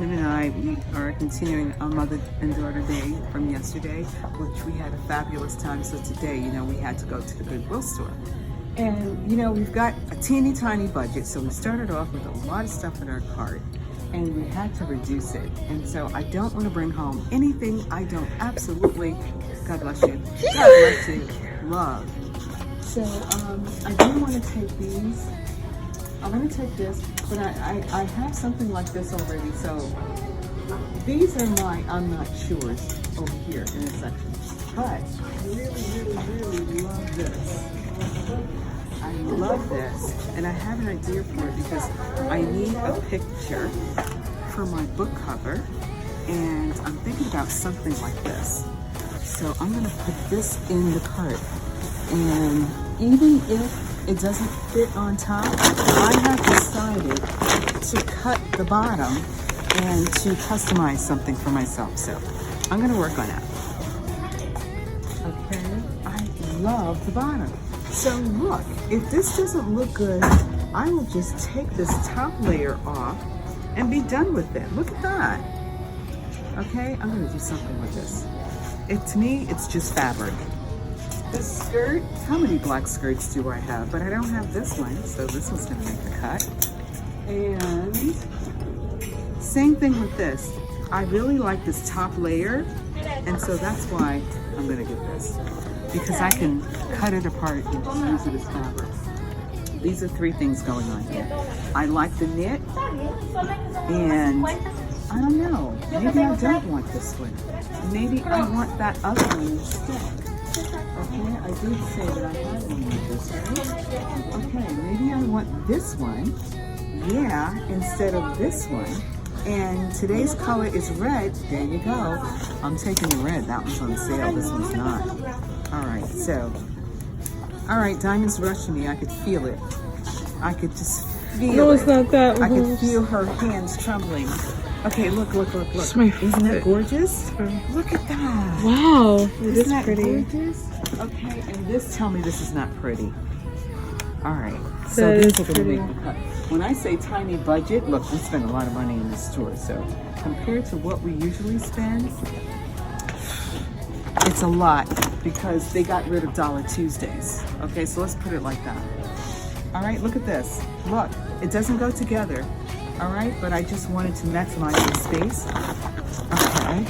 husband and I, we are continuing our Mother and Daughter Day from yesterday, which we had a fabulous time. So today, you know, we had to go to the Goodwill store. And, you know, we've got a teeny tiny budget, so we started off with a lot of stuff in our cart, and we had to reduce it. And so I don't want to bring home anything I don't absolutely, God bless you, God bless you, love. So I do want to take these. I'm going to take this, but I have something like this already. So these are my I'm not sure's over here in this section. But I really love this. I love this, and I have an idea for it because I need a picture for my book cover, and I'm thinking about something like this. So I'm gonna put this in the cart, and even if it doesn't fit on top, I have decided to cut the bottom and to customize something for myself. So I'm gonna work on that. Okay, I love the bottom. So look, if this doesn't look good, I will just take this top layer off and be done with it. Look at that. Okay, I'm gonna do something with this. To me, it's just fabric. This skirt, how many black skirts do I have? But I don't have this one, so this one's gonna make the cut. And same thing with this. I really like this top layer, and so that's why I'm gonna get this. Because I can cut it apart and just use it as fabric. These are three things going on here. I like the knit, and I don't know, maybe I don't want this one. Maybe I want that other one instead. Okay, I did say that I had one like this, right? Okay, maybe I want this one, yeah, instead of this one. And today's color is red. There you go. I'm taking the red. That one's on sale. This one's not. All right, so. All right, Diamond's rushing me. I could feel it. I could just feel it. No, it's not that. I could feel her hands trembling. Okay, look. Isn't that gorgeous? Look at that. Wow, Isn't that pretty? Gorgeous? Okay, and this, tell me this is not pretty. All right, so these are gonna make the cut. When I say tiny budget, look, we spend a lot of money in this store, so compared to what we usually spend, it's a lot because they got rid of Dollar Tuesdays. Okay, so let's put it like that. All right, look at this. Look, it doesn't go together. All right, but I just wanted to maximize the space. Okay.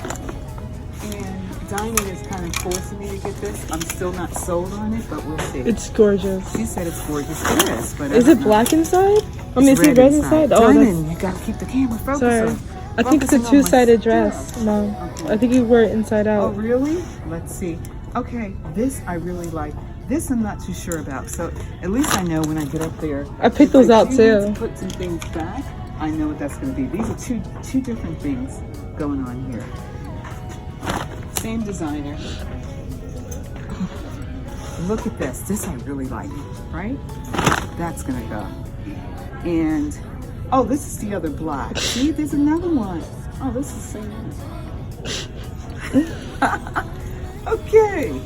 And Diamond is kind of forcing me to get this. I'm still not sold on it, but we'll see. It's gorgeous. She said it's gorgeous. It is, but is it black inside? I mean, is it red inside? Oh, Diamond, you gotta keep the camera focused. Sorry. I think it's a two-sided dress. No, okay. I think you wear it inside out. Oh, really? Let's see. Okay, this I really like. This I'm not too sure about. So at least I know when I get up there. I picked those out too. To put some things back. I know what that's going to be. These are two different things going on here. Same designer. Look at this. This I really like, right? That's going to go. And, oh, this is the other black. See, there's another one. Oh, this is the same one. Okay.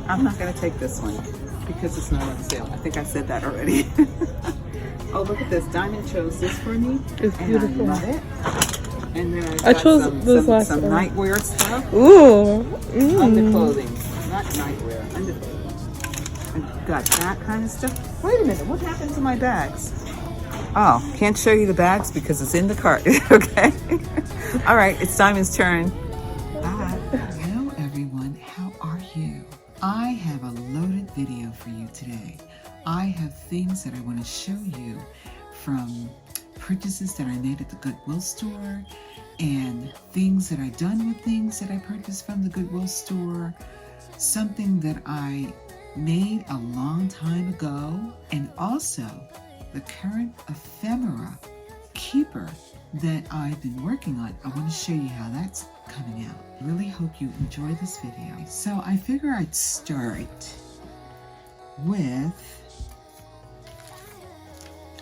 I'm not going to take this one because it's not on sale. I think I said that already. Oh, look at this. Diamond chose this for me. It's beautiful. I love it. And then I chose some nightwear stuff. Ooh. Underclothing. Not nightwear. Underclothing. I've got that kind of stuff. Wait a minute. What happened to my bags? Oh, can't show you the bags because it's in the cart. Okay. All right. It's Diamond's turn. Bye. Hello, everyone. How are you? I have a loaded video for you today. I have things that I want to show you from purchases that I made at the Goodwill store and things that I've done with things that I purchased from the Goodwill store, something that I made a long time ago, and also the current ephemera keeper that I've been working on. I want to show you how that's coming out. I really hope you enjoy this video. So I figure I'd start with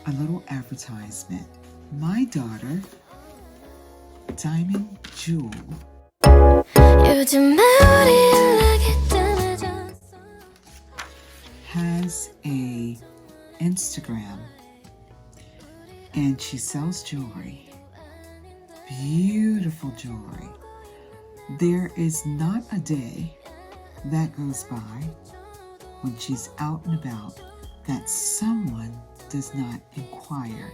a little advertisement. My daughter, Diamond Jewel, has a Instagram and she sells jewelry. beautiful jewelry. There is not a day that goes by when she's out and about that someone does not inquire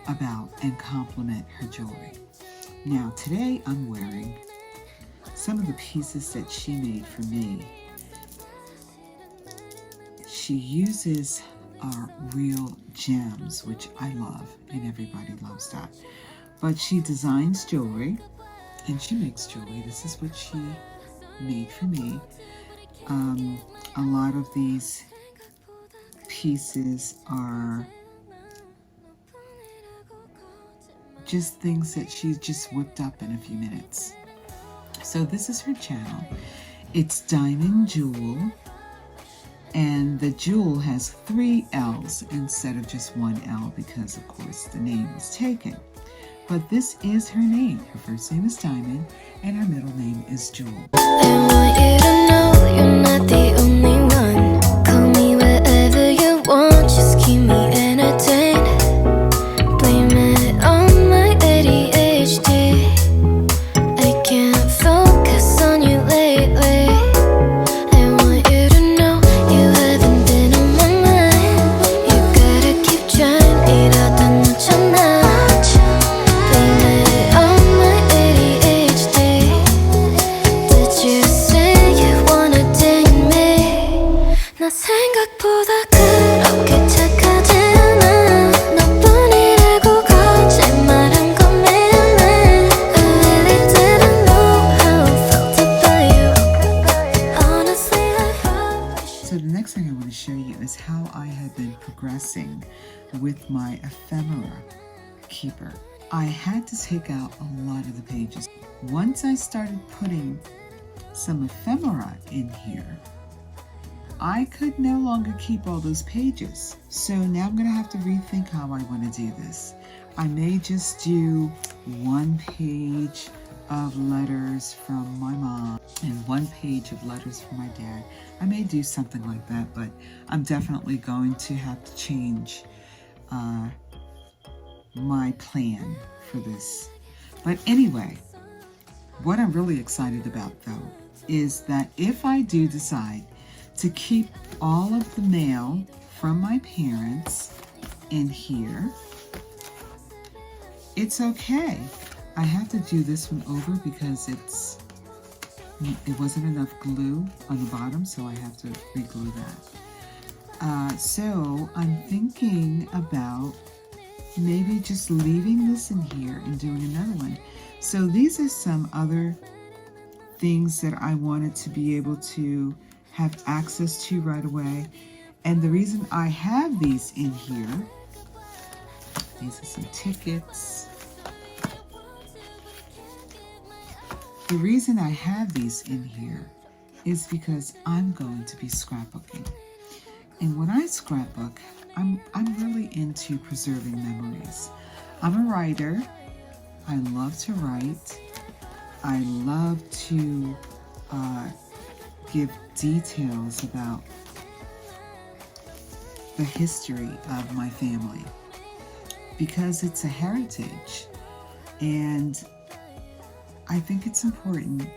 about and compliment her jewelry. Now today I'm wearing some of the pieces that she made for me. She uses real gems, which I love, and everybody loves that. But she designs jewelry and she makes jewelry. This is what she made for me. A lot of these pieces are just things that she's just whipped up in a few minutes. So this is her channel. It's Diamond Jewel, and the jewel has 3 L's instead of just 1 L because of course the name was taken. But this is her name. Her first name is Diamond and her middle name is Jewel. I want you to know you're not the only one. Call me wherever you want, just keep me entertained. Blame it on my ADHD. I can't focus on you lately. I want you to know you haven't been on my mind. You gotta keep trying, 일하다 놓잖아. Blame it on my ADHD. Did you say you wanna date me? 나 생각보다 그렇게 착하지 않아. 너뿐이라고 거짓말한 건 미안해. I really didn't know how I felt about you. Honestly, I probably should. So the next thing I want to show you is how I have been progressing with my ephemera keeper. I had to take out a lot of the pages. Once I started putting some ephemera in here, I could no longer keep all those pages. So now I'm going to have to rethink how I want to do this. I may just do 1 page of letters from my mom and 1 page of letters from my dad. I may do something like that, but I'm definitely going to have to change my plan for this. But anyway, what I'm really excited about though is that if I do decide to keep all of the mail from my parents in here, it's okay. I have to do this one over because it wasn't enough glue on the bottom, so I have to re-glue that. So I'm thinking about maybe just leaving this in here and doing another one. So these are some other things that I wanted to be able to have access to right away. And the reason I have these in here, these are some tickets. The reason I have these in here is because I'm going to be scrapbooking. And when I scrapbook, I'm really into preserving memories. I'm a writer. I love to write. I love to give details about the history of my family because it's a heritage. And I think it's important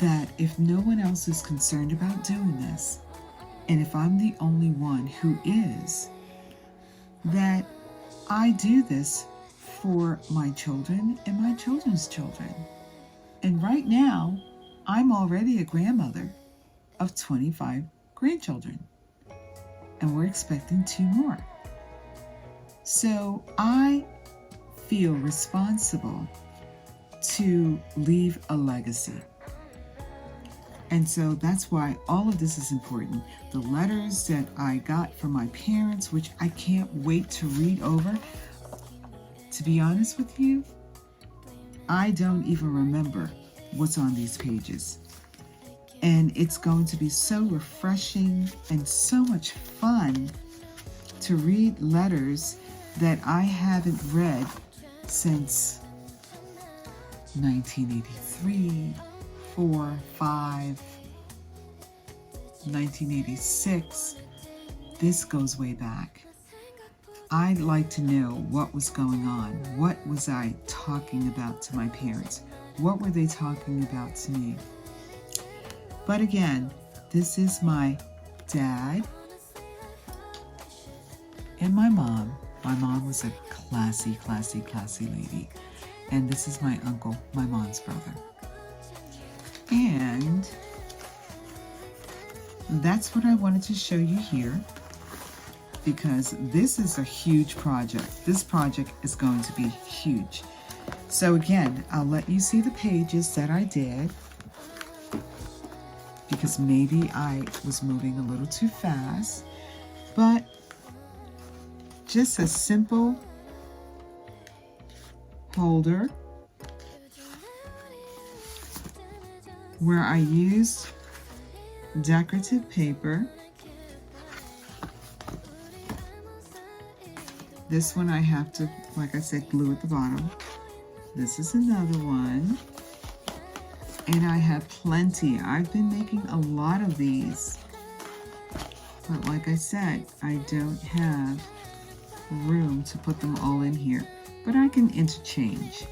that if no one else is concerned about doing this, and if I'm the only one who is, that I do this for my children and my children's children. And right now, I'm already a grandmother of 25 grandchildren, and we're expecting 2 more. So I feel responsible to leave a legacy. And so that's why all of this is important. The letters that I got from my parents, which I can't wait to read over. To be honest with you, I don't even remember what's on these pages. And it's going to be so refreshing and so much fun to read letters that I haven't read since 1983, 4, 5, 1986. This goes way back. I'd like to know what was going on. What was I talking about to my parents? What were they talking about to me? But again, this is my dad and my mom. My mom was a classy lady. And this is my uncle, my mom's brother. And that's what I wanted to show you here, because this is a huge project. This project is going to be huge. So again, I'll let you see the pages that I did, because maybe I was moving a little too fast, but just a simple holder where I used decorative paper. This one I have to, like I said, glue at the bottom. This is another one. And I have plenty. I've been making a lot of these. But like I said, I don't have room to put them all in here. But I can interchange.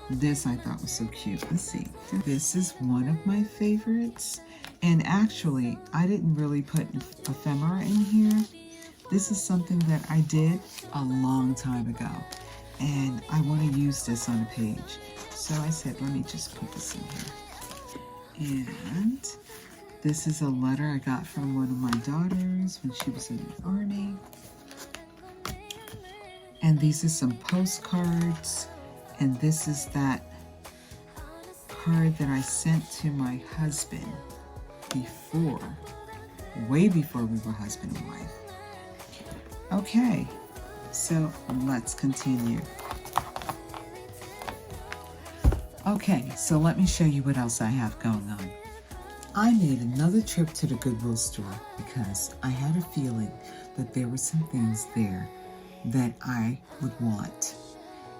This I thought was so cute. Let's see. This is one of my favorites. And actually, I didn't really put ephemera in here. This is something that I did a long time ago. And I want to use this on a page. So I said, let me just put this in here. And this is a letter I got from one of my daughters when she was in the army. And these are some postcards. And this is that card that I sent to my husband before, way before we were husband and wife. Okay, so let's continue. Okay, so let me show you what else I have going on. I made another trip to the Goodwill store because I had a feeling that there were some things there that I would want.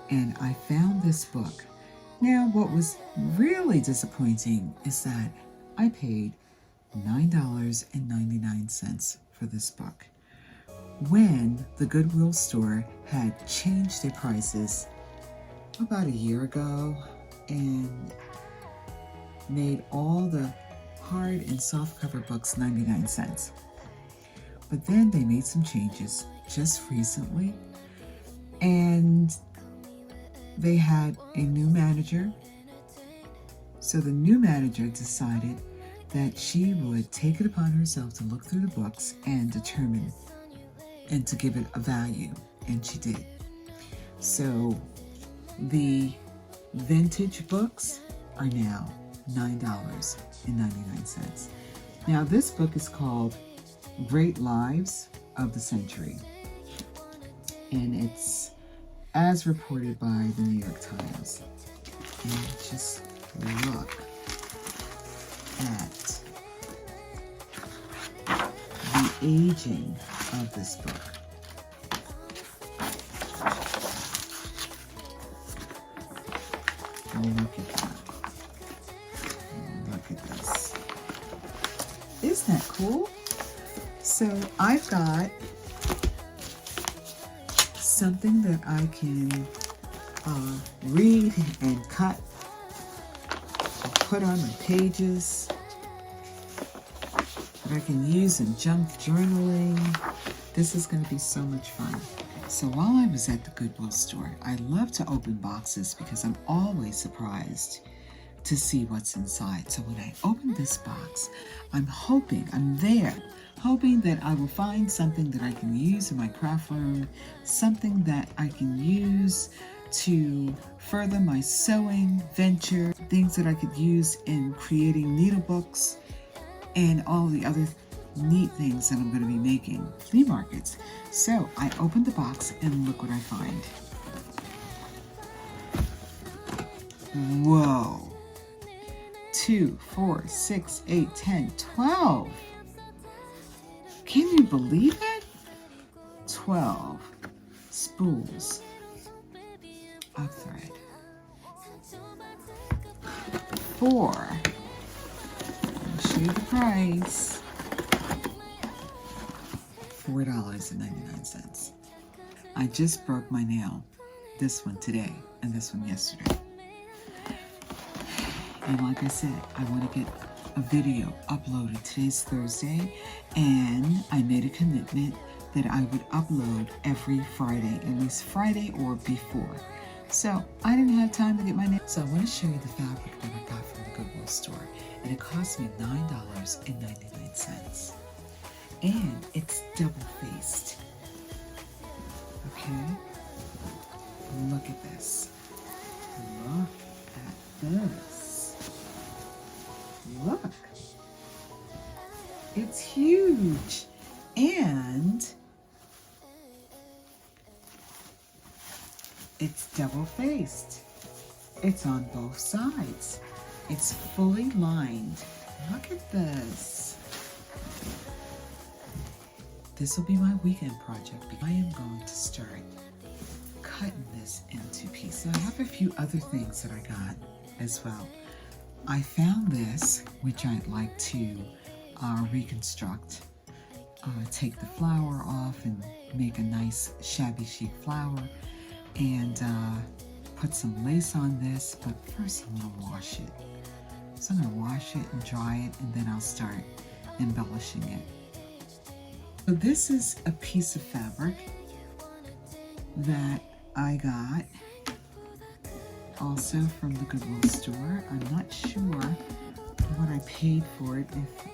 And I found this book. Now, what was really disappointing is that I paid $9.99 for this book, when the Goodwill store had changed their prices about a year ago and made all the hard and soft cover books 99 cents. But then they made some changes just recently, and they had a new manager. So the new manager decided that she would take it upon herself to look through the books and determine and to give it a value, and she did. So the vintage books are now $9.99. Now this book is called Great Lives of the Century, and it's as reported by the New York Times. And just look at the aging of this book. Look at that. Look at this. Isn't that cool? So I've got something that I can read and cut and put on my pages that I can use in junk journaling. This is going to be so much fun. So while I was at the Goodwill store, I love to open boxes because I'm always surprised to see what's inside. So when I open this box, I'm hoping that I will find something that I can use in my craft room, something that I can use to further my sewing venture, things that I could use in creating needlebooks, and all the other neat things that I'm going to be making, flea markets. So I opened the box and look what I find. Whoa. 2, 4, 6, 8, 10, 12. Can you believe it? 12 spools of thread. 4. I'll show you the price. $4.99. I just broke my nail, this one today and this one yesterday. And like I said, I want to get a video uploaded. Today's Thursday, and I made a commitment that I would upload every Friday, at least Friday or before. So I didn't have time to get my nail. So I want to show you the fabric that I got from the Goodwill store, and it cost me $9.99. And it's double-faced. Okay? Look at this. Look at this. Look. It's huge. And it's double-faced. It's on both sides. It's fully lined. Look at this. This will be my weekend project. I am going to start cutting this into pieces. I have a few other things that I got as well. I found this, which I'd like to reconstruct. Take the flower off and make a nice shabby chic flower, and put some lace on this, but first I'm going to wash it. So I'm going to wash it and dry it, and then I'll start embellishing it. So this is a piece of fabric that I got also from the Goodwill store. I'm not sure what I paid for it. If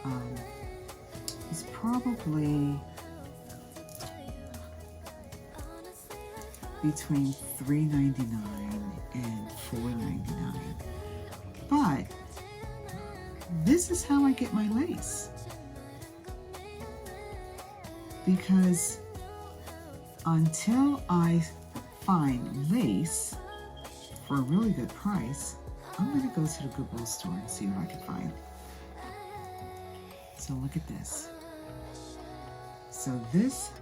it's probably between $3.99 and $4.99. But this is how I get my lace, because until I find lace for a really good price, I'm going to go to the Goodwill store and see what I can find. So look at this. So this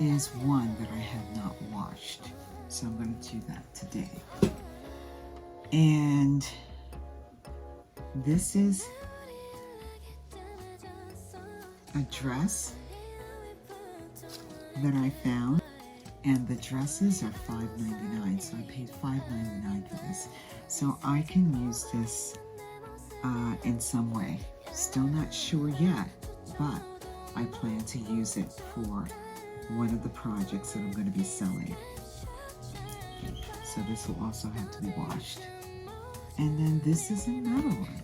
is one that I have not washed. So I'm going to do that today. And this is a dress that I found. And the dresses are $5.99, so I paid $5.99 for this. So I can use this in some way. Still not sure yet, but I plan to use it for one of the projects that I'm going to be selling. So this will also have to be washed. And then this is another one.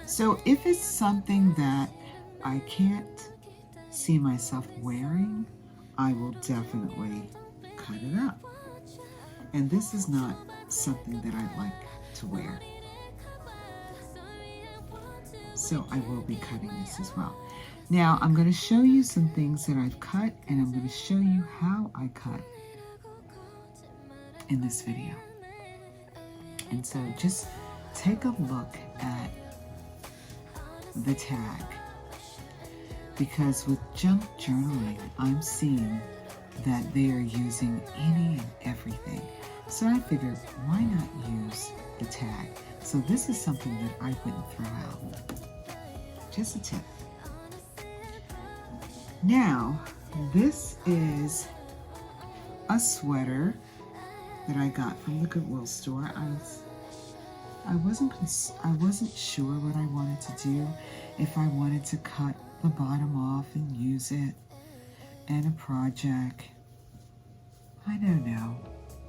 So if it's something that I can't see myself wearing, I will definitely cut it up. And this is not something that I'd like to wear. So I will be cutting this as well. Now I'm going to show you some things that I've cut, and I'm going to show you how I cut in this video. And so just take a look at the tag. Because with junk journaling, I'm seeing that they are using any and everything. So I figured, why not use the tag? So this is something that I wouldn't throw out. Just a tip. Now, this is a sweater that I got from the Goodwill store. I wasn't sure what I wanted to do. If I wanted to cut the bottom off and use it in a project. I don't know.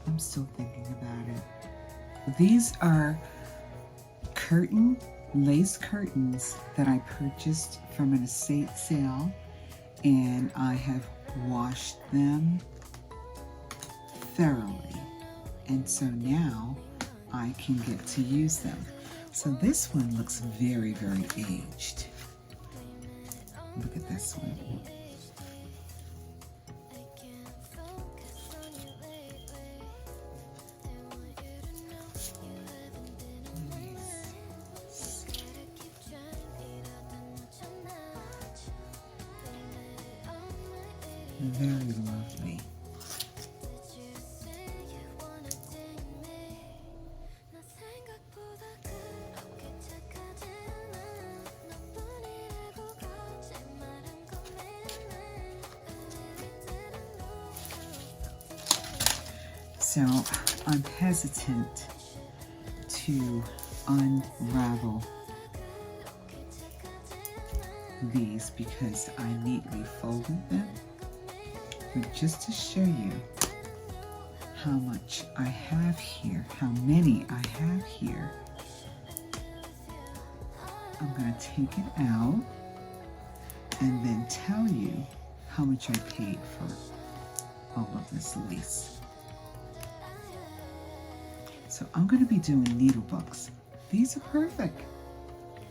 I'm still thinking about it. These are lace curtains that I purchased from an estate sale, and I have washed them thoroughly. And so now I can get to use them. So this one looks very, very aged. Look at this one. Very lovely. So I'm hesitant to unravel these because I neatly folded them. But just to show you how much I have here, how many I have here, I'm going to take it out and then tell you how much I paid for all of this lace. So I'm going to be doing needle books. These are perfect.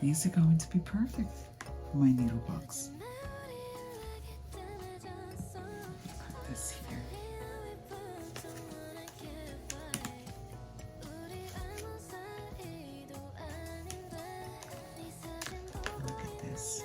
These are going to be perfect for my needle books. Put this here. Look at this.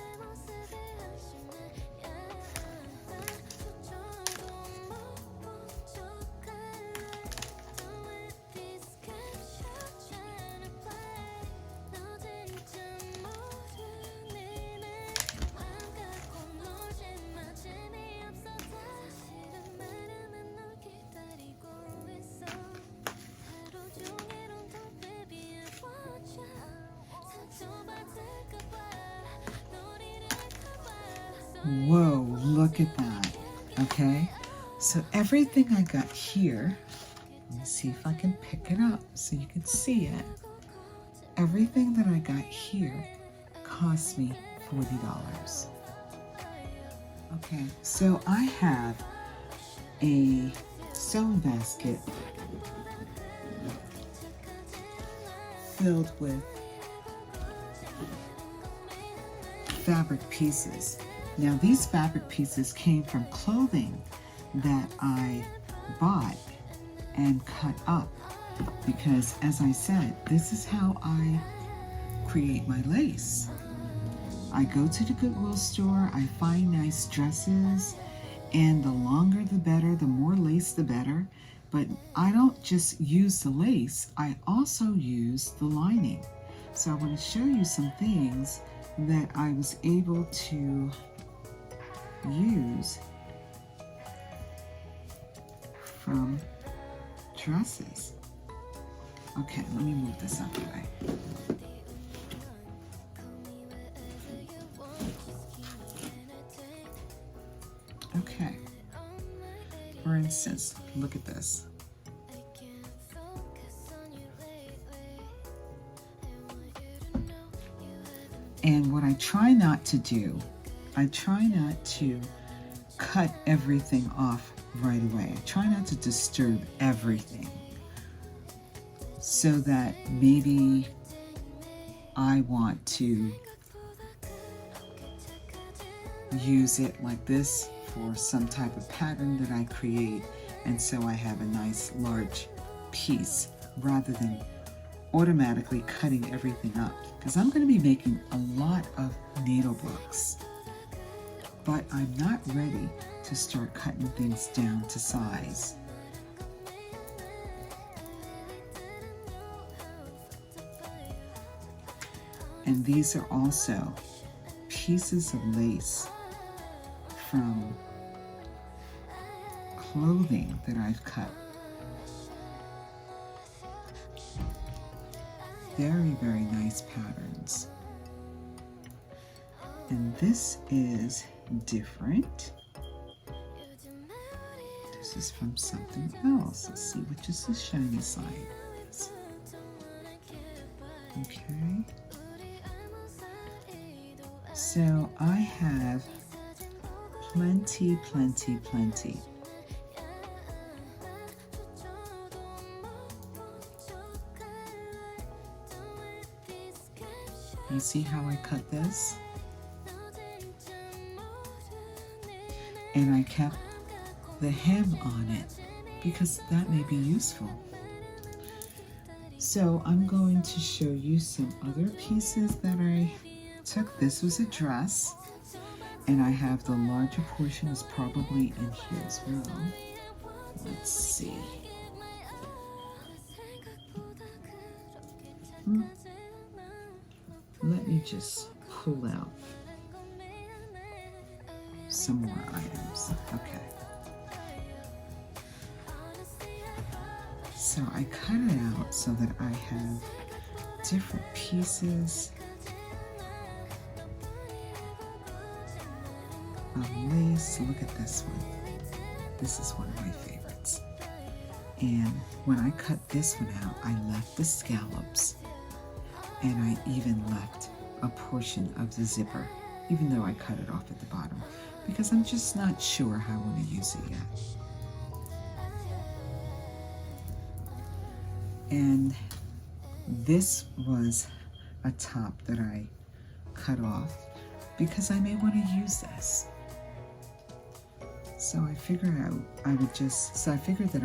Whoa, look at that. Okay, so everything I got here, let me see if I can pick it up so you can see it. Everything that I got here cost me $40. Okay, so I have a sewing basket filled with fabric pieces. Now these fabric pieces came from clothing that I bought and cut up because, as I said, this is how I create my lace. I go to the Goodwill store, I find nice dresses, and the longer the better, the more lace the better. But I don't just use the lace, I also use the lining. So I want to show you some things that I was able to use from dresses. Okay, let me move this out of the way. Okay, for instance, look at this. And what I try not to do, I try not to cut everything off right away. I try not to disturb everything so that maybe I want to use it like this for some type of pattern that I create, and so I have a nice large piece rather than automatically cutting everything up, because I'm going to be making a lot of needle books, but I'm not ready to start cutting things down to size. And these are also pieces of lace from clothing that I've cut. Very, very nice patterns. And this is different. This is from something else. Let's see which is the shiny side. Okay. So I have plenty. You see how I cut this? And I kept the hem on it because that may be useful. So I'm going to show you some other pieces that I took. This was a dress, and I have the larger portion is probably in here as well. Let's see. Let me just pull out some more items. Okay. So I cut it out so that I have different pieces of lace. Look at this one. This is one of my favorites. And when I cut this one out, I left the scallops, and I even left a portion of the zipper, even though I cut it off at the bottom, because I'm just not sure how I want to use it yet. And this was a top that I cut off because I may want to use this. So I figured that I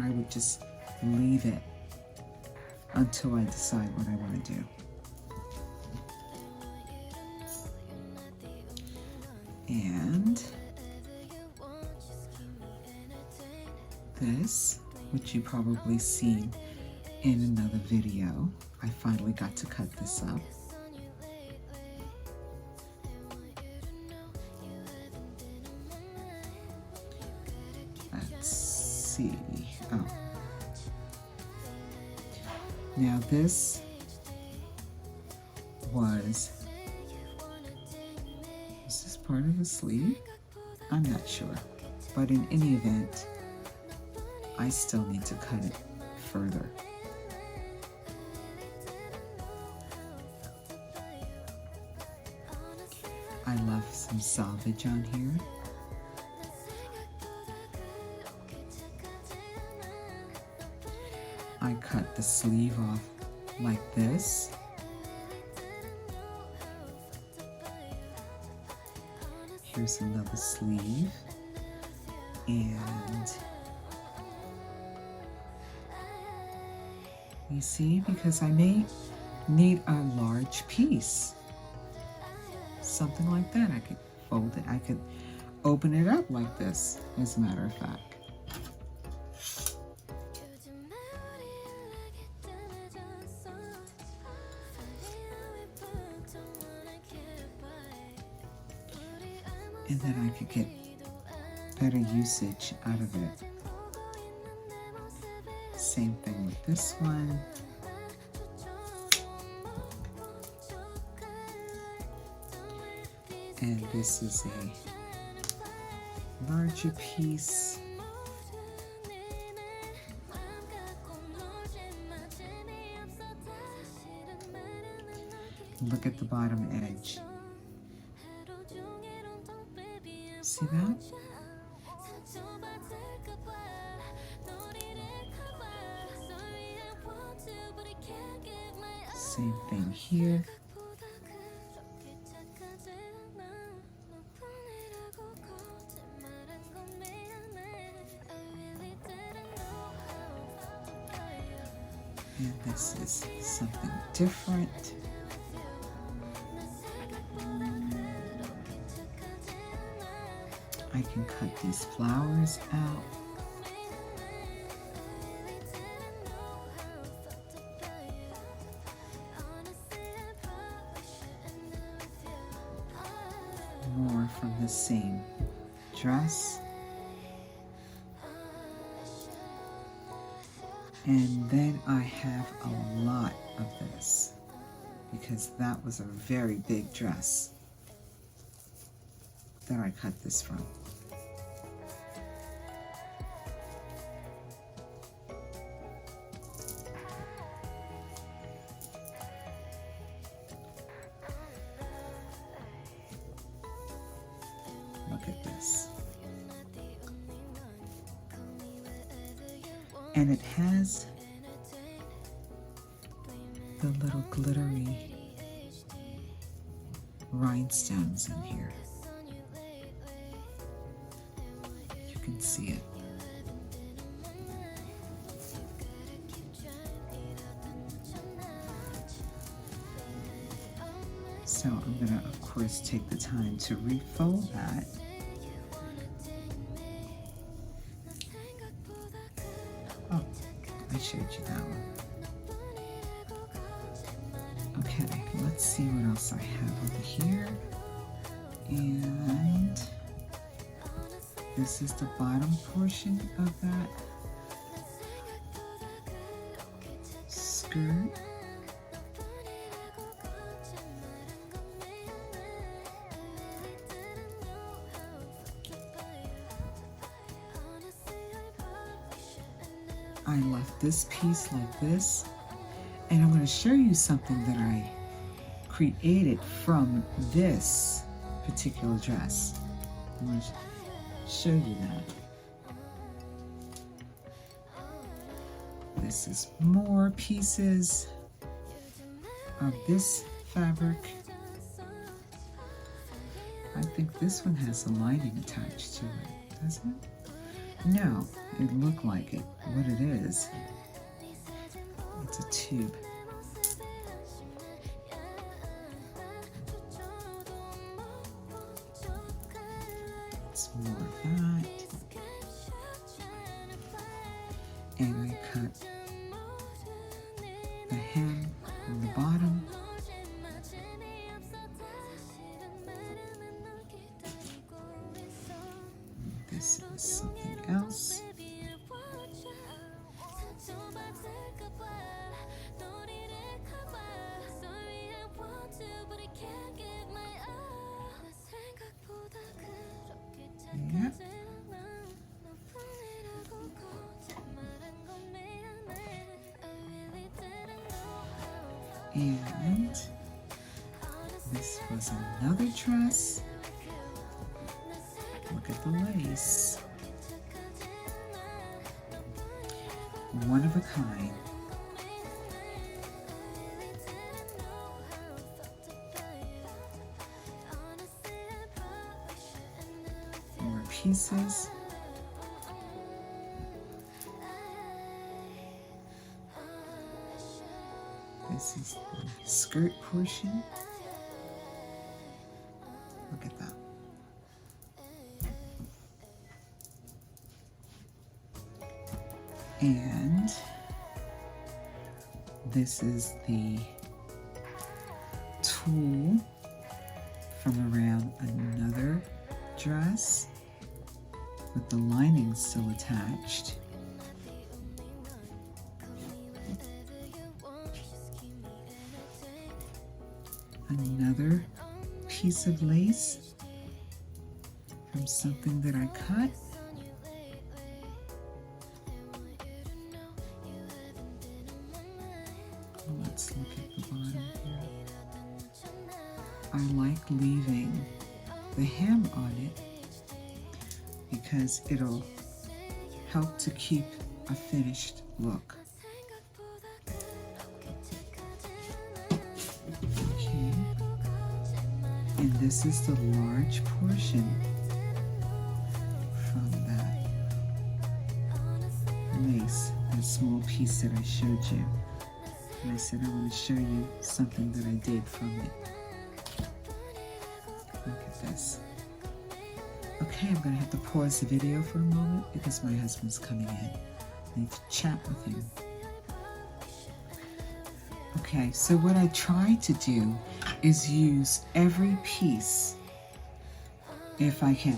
would just leave it until I decide what I want to do. And this, which you probably seen in another video, I finally got to cut this up. Let's see. Oh. Now this was this part of the sleeve? I'm not sure. But in any event, I still need to cut it further. I left some salvage on here. I cut the sleeve off like this. Here's another sleeve. And you see, because I may need a large piece. Something like that. I could fold it. I could open it up like this, as a matter of fact. And then I could get better usage out of it. Same thing with this one. And this is a larger piece. Look at the bottom edge. See that? Same thing here. And this is something different. I can cut these flowers out. More from the same dress. And then I have a lot of this because that was a very big dress that I cut this from. Look at this. And it has the little glittery rhinestones in here. You can see it. So I'm going to, of course, take the time to refold that. Oh, I showed you that one. Okay, let's see what else I have over here. And this is the bottom portion of that. skirt. I left this piece like this, and I'm going to show you something that I created from this particular dress. I'm going to show you that. This is more pieces of this fabric. I think this one has a lining attached to it, doesn't it? No, it looked like it. What it is, it's a tube. It's more of that. And I cut the hem on the bottom. This is something else. Yep. And this was another dress. Look at the lace. One of a kind. More pieces. This is the skirt portion. Look at that. And this is the tulle from around another dress with the lining still attached. Another piece of lace from something that I cut. Let's look at the bottom here. I like leaving the hem on it because it'll help to keep a finished look. Okay. And this is the large portion from that lace, that small piece that I showed you. And I said I want to show you something that I did from it. Look at this. Okay, I'm going to have to pause the video for a moment because my husband's coming in. I need to chat with him. Okay, so what I try to do is use every piece, if I can,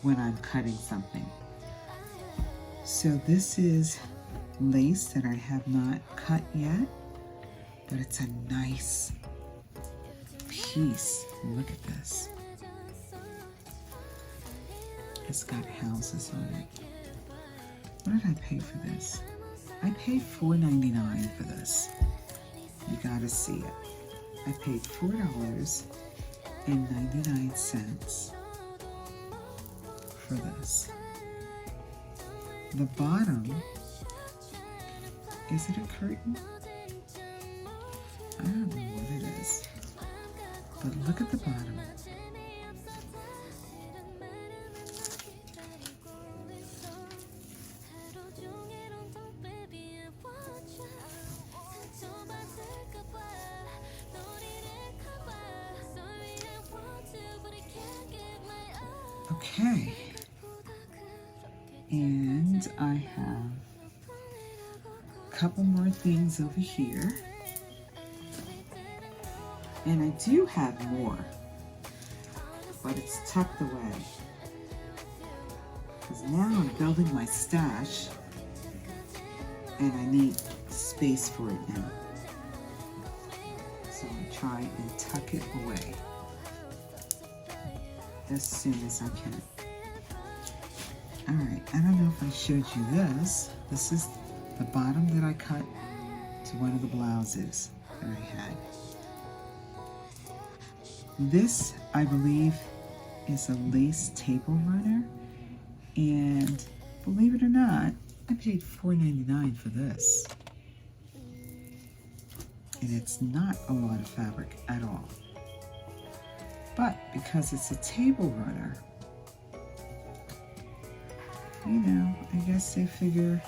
when I'm cutting something. So this is lace that I have not cut yet, but it's a nice piece. Look at this. It's got houses on it. What did I pay for this? I paid $4.99 for this. You gotta see it. I paid $4.99 for this. The bottom, is it a curtain? I don't know what it is. But look at the bottom. Okay. And I have a couple more things over here. And I do have more, but it's tucked away. Because now I'm building my stash, and I need space for it now. So I try and tuck it away as soon as I can. All right, I don't know if I showed you this. This is the bottom that I cut to one of the blouses that I had. This, I believe, is a lace table runner, and believe it or not, I paid $4.99 for this. And it's not a lot of fabric at all. But because it's a table runner, you know, I guess they figure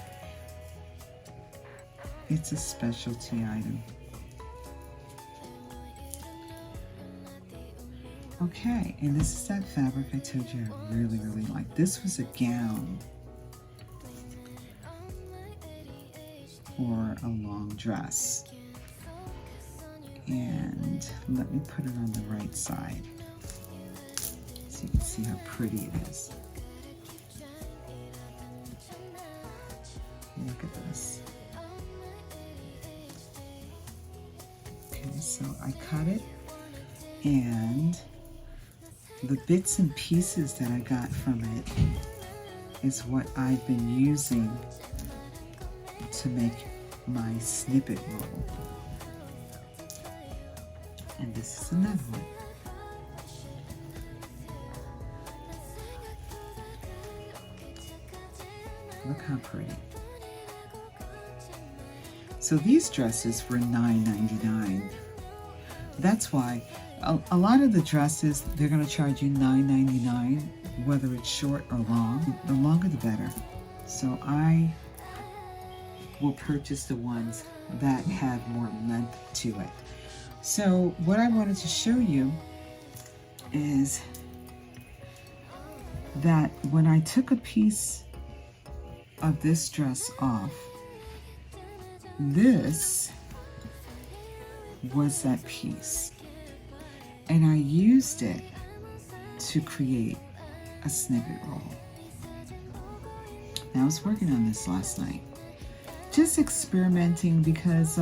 it's a specialty item. Okay, and this is that fabric I told you I really, really like. This was a gown or a long dress. And let me put it on the right side so you can see how pretty it is. Look at this. Okay, so I cut it, and the bits and pieces that I got from it is what I've been using to make my snippet roll. And this is another one. Look how pretty. So these dresses were $9.99. That's why a lot of the dresses, they're going to charge you $9.99, whether it's short or long. The longer the better. So I will purchase the ones that have more length to it. So what I wanted to show you is that when I took a piece of this dress off, this was that piece, and I used it to create a snippet roll. Now I was working on this last night, just experimenting, because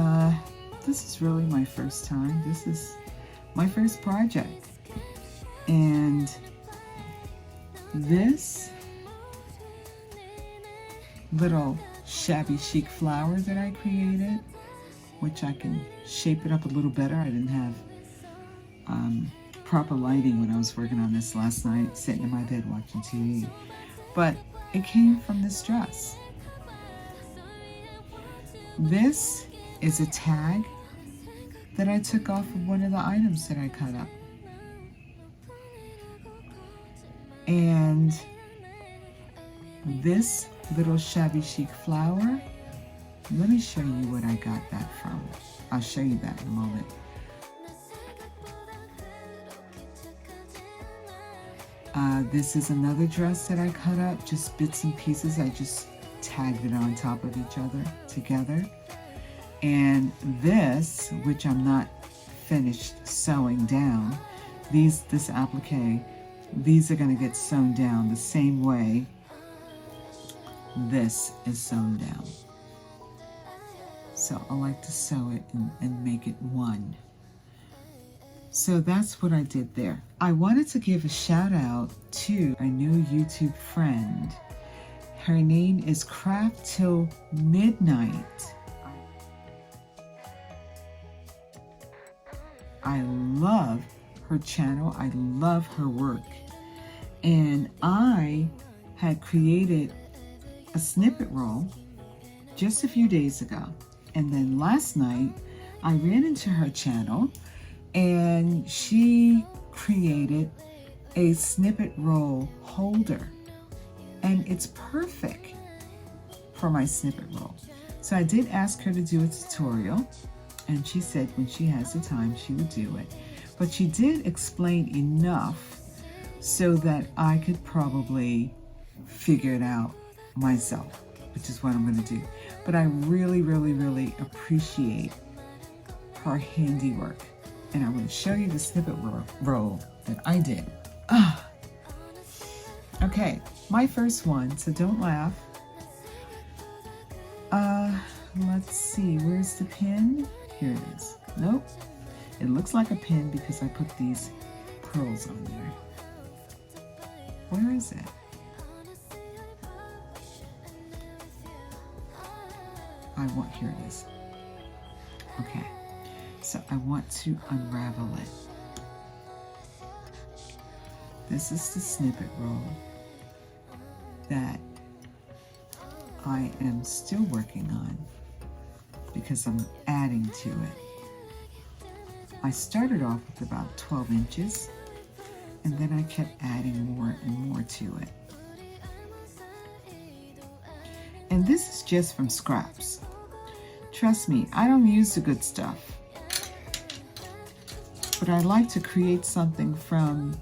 this is really my first time. This is my first project. And this little shabby chic flower that I created, which I can shape it up a little better. I didn't have proper lighting when I was working on this last night, sitting in my bed watching TV. But it came from this dress. This is a tag that I took off of one of the items that I cut up. And this little shabby chic flower, let me show you what I got that from. I'll show you that in a moment. This is another dress that I cut up, just bits and pieces. I just tagged it on top of each other together. And this, which I'm not finished sewing down, this applique, these are going to get sewn down the same way this is sewn down. So I like to sew it and make it one. So that's what I did there. I wanted to give a shout out to a new YouTube friend. Her name is Craft Till Midnight. I love her channel. I love her work. And I had created a snippet roll just a few days ago. And then last night, I ran into her channel and she created a snippet roll holder. And it's perfect for my snippet roll. So I did ask her to do a tutorial, and she said when she has the time, she would do it. But she did explain enough so that I could probably figure it out myself, which is what I'm going to do. But I really, really, really appreciate her handiwork. And I'm going to show you the snippet roll that I did. Okay, my first one, so don't laugh. let's see, where's the pin? Here it is. Nope. It looks like a pin because I put these pearls on there. Where is it? Here it is. Okay, so I want to unravel it. This is the snippet roll that I am still working on because I'm adding to it. I started off with about 12 inches and then I kept adding more and more to it. And this is just from scraps. Trust me, I don't use the good stuff. But I like to create something from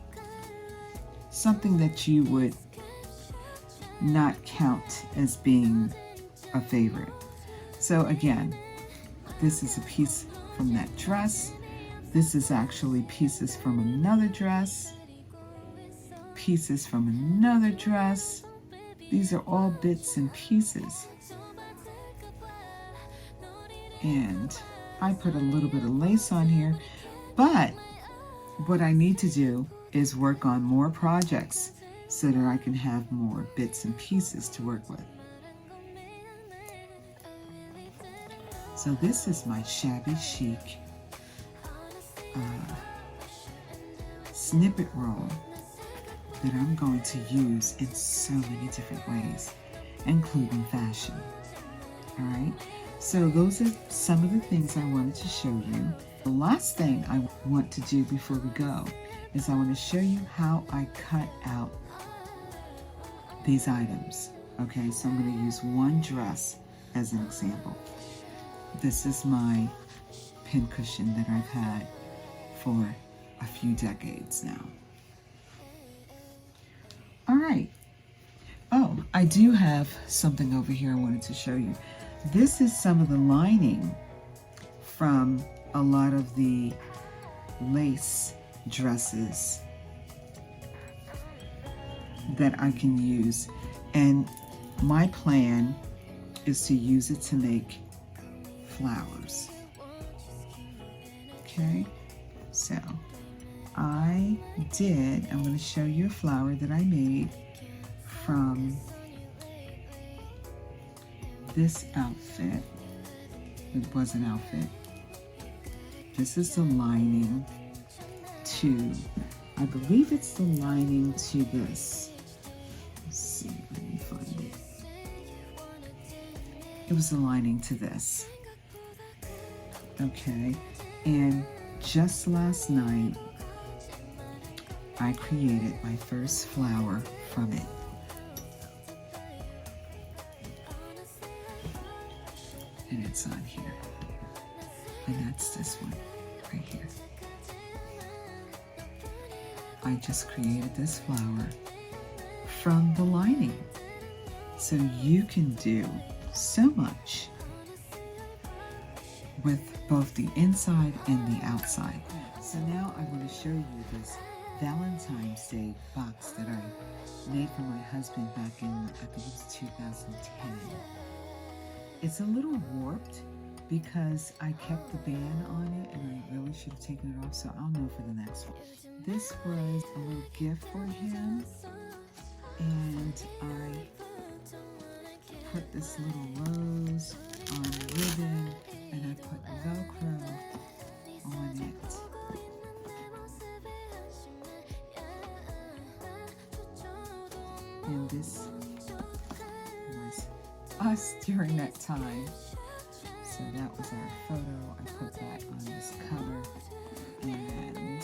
something that you would not count as being a favorite. So again, this is a piece from that dress. This is actually pieces from another dress. Pieces from another dress. These are all bits and pieces. And I put a little bit of lace on here, but what I need to do is work on more projects so that I can have more bits and pieces to work with. So this is my shabby chic snippet roll that I'm going to use in so many different ways, including fashion. All right. So those are some of the things I wanted to show you. The last thing I want to do before we go is I want to show you how I cut out these items. Okay, so I'm going to use one dress as an example. This is my pincushion that I've had for a few decades now. All right. Oh, I do have something over here I wanted to show you. This is some of the lining from a lot of the lace dresses that I can use, and my plan is to use it to make flowers. Okay, so I'm going to show you a flower that I made from this outfit. It was an outfit. This is the lining to, I believe it's the lining to this. Let's see, let me find it. It was the lining to this. Okay, and just last night, I created my first flower from it. And it's on here. And that's this one right here. I just created this flower from the lining. So you can do so much with both the inside and the outside. So now I want to show you this Valentine's Day box that I made for my husband back in, I think it was 2010. It's a little warped because I kept the band on it and I really should have taken it off, so I'll know for the next one. This was a little gift for him, and I put this little rose on ribbon and I put Velcro on it. And this was us during that time. So that was our photo. I put that on this cover. And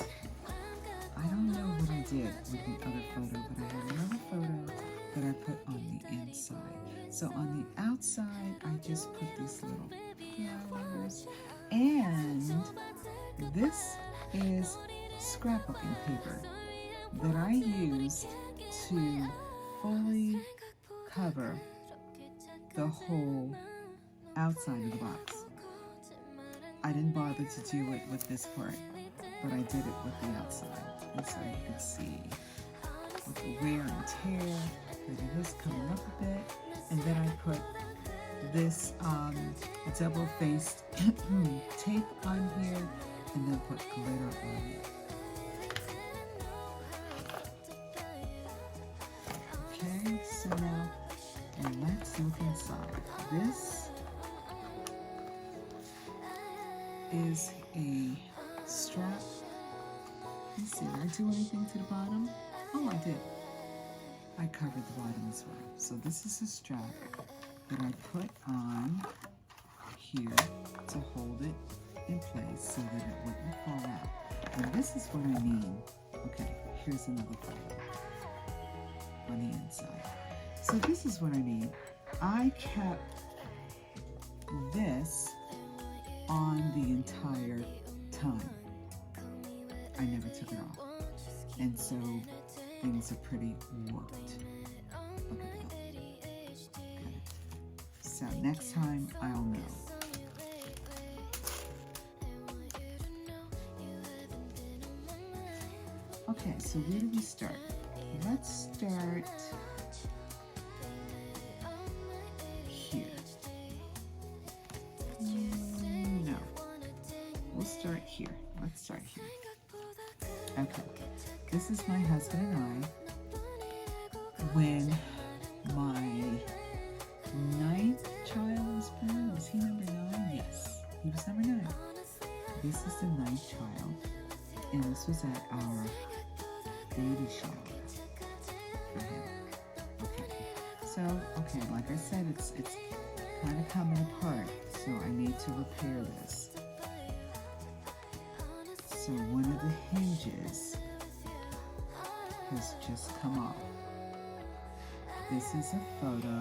I don't know what I did with the other photo, but I had another photo that I put on the inside. So on the outside, I just put these little flowers. And this is scrapbooking paper that I used to fully cover the whole outside of the box. I didn't bother to do it with this part, but I did it with the outside. And so you can see with the wear and tear that it is coming up a bit. And then I put this double-faced tape on here and then put glitter on it. Okay, so now, and let's look inside. This is a strap. Let's see, did I do anything to the bottom? Oh, I did. I covered the bottom as well. So this is a strap that I put on here to hold it in place so that it wouldn't fall out. And this is what I mean. Okay, here's another photo on the inside. So this is what I mean. I kept this on the entire time. I never took it off. And so things are pretty warped. Look at that. Okay. So next time I'll know. Okay, so where do we start? Let's start here. No. We'll start here. Let's start here. Okay. This is my husband and I when my 9th child was born. Was he number 9? Yes, he was number 9. This is the 9th child, and this was at our baby shower for him. Okay, so like I said, it's kind of coming apart, so I need to repair this. So one of the hinges has just come off. This is a photo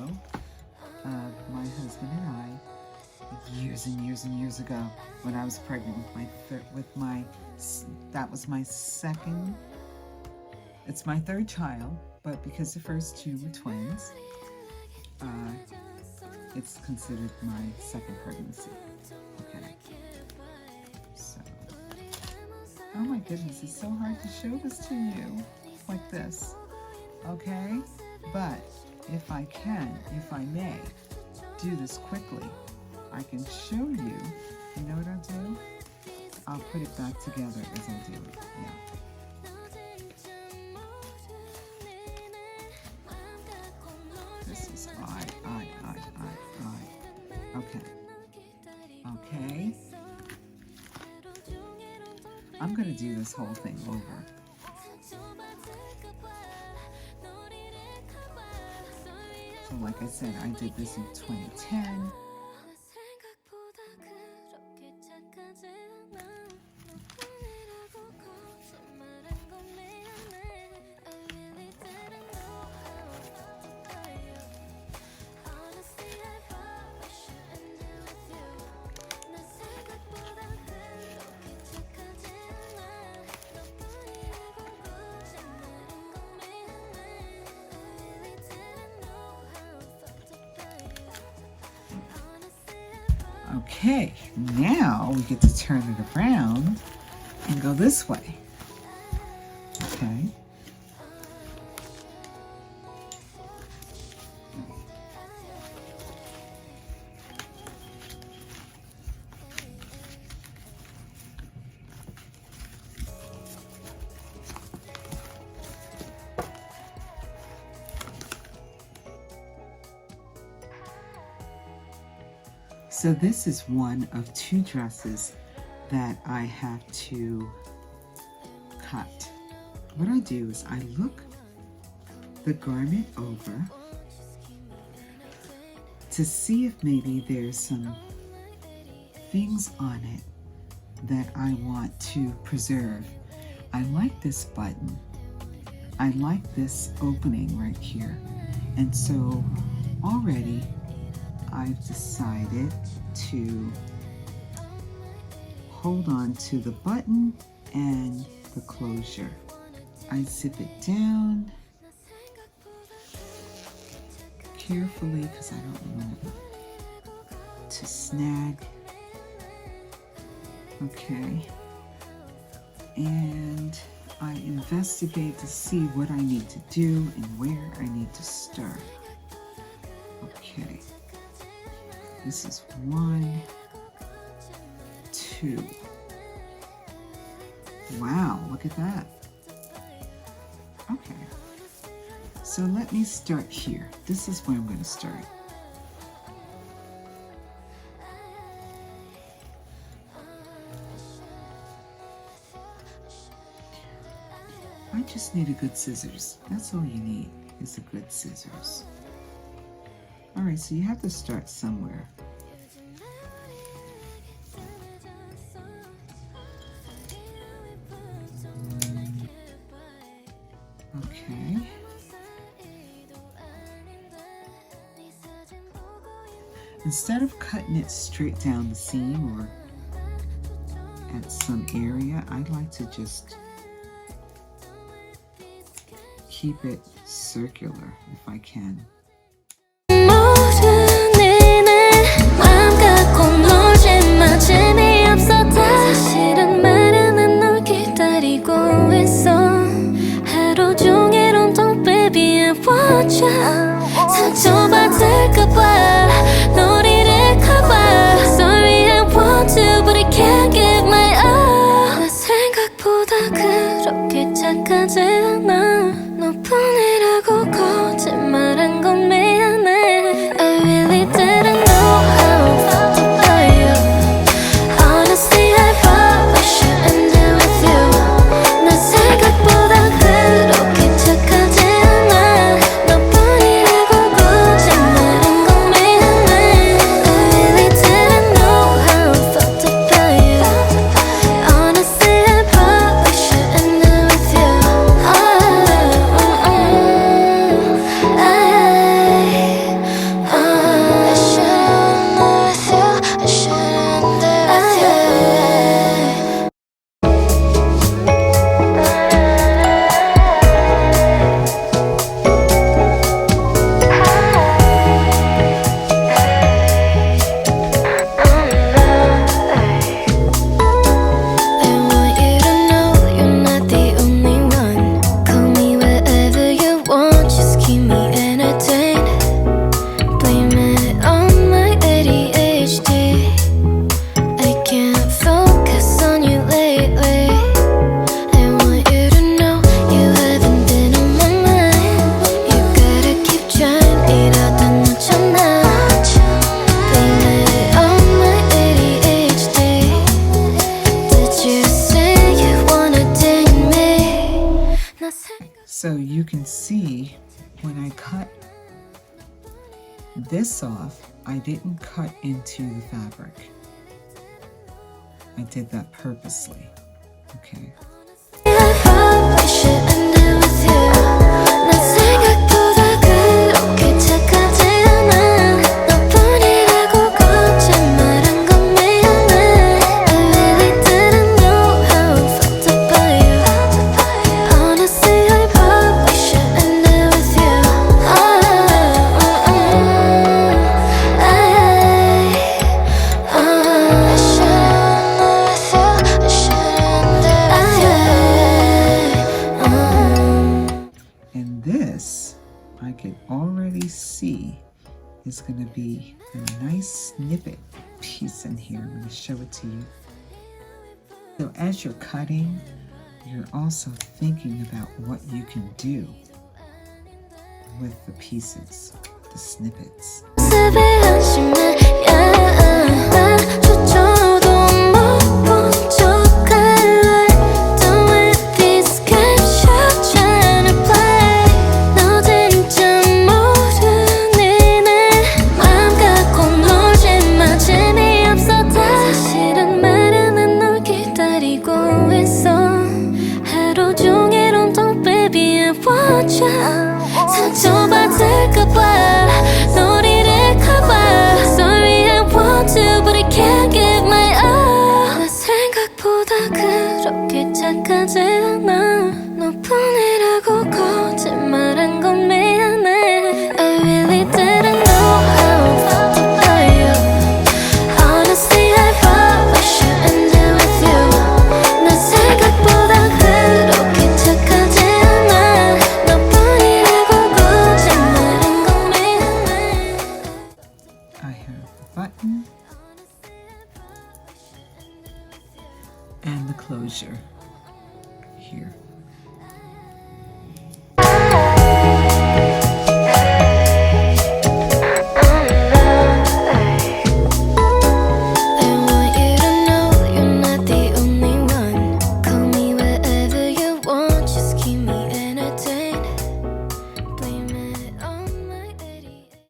of my husband and I years and years and years ago when I was pregnant that was my second, it's my 3rd child, but because the first 2 were twins, it's considered my 2nd pregnancy. Okay. So, oh my goodness, it's so hard to show this to you like this. Okay? But if I may do this quickly, I can show you. You know what I'll do? I'll put it back together as I do it. Yeah. This is I. Okay. Okay. I'm going to do this whole thing over. So like I said, I did this in 2010. Okay, now we get to turn it around and go this way. Okay. So this is one of 2 dresses that I have to cut. What I do is I look the garment over to see if maybe there's some things on it that I want to preserve. I like this button. I like this opening right here. And so already I've decided to hold on to the button and the closure. I zip it down carefully because I don't want to snag. Okay. And I investigate to see what I need to do and where I need to start. Okay. This is 1, 2. Wow, look at that. Okay. So let me start here. This is where I'm going to start. I just need a good scissors. That's all you need, is a good scissors. All right, so you have to start somewhere. Okay. Instead of cutting it straight down the seam or at some area, I'd like to just keep it circular if I can. So you can see when I cut this off, I didn't cut into the fabric. I did that purposely, okay? I can already see is going to be a nice snippet piece in here. I'm going to show it to you. So as you're cutting, you're also thinking about what you can do with the pieces, the snippets. 상처받을까봐 너를 picture here.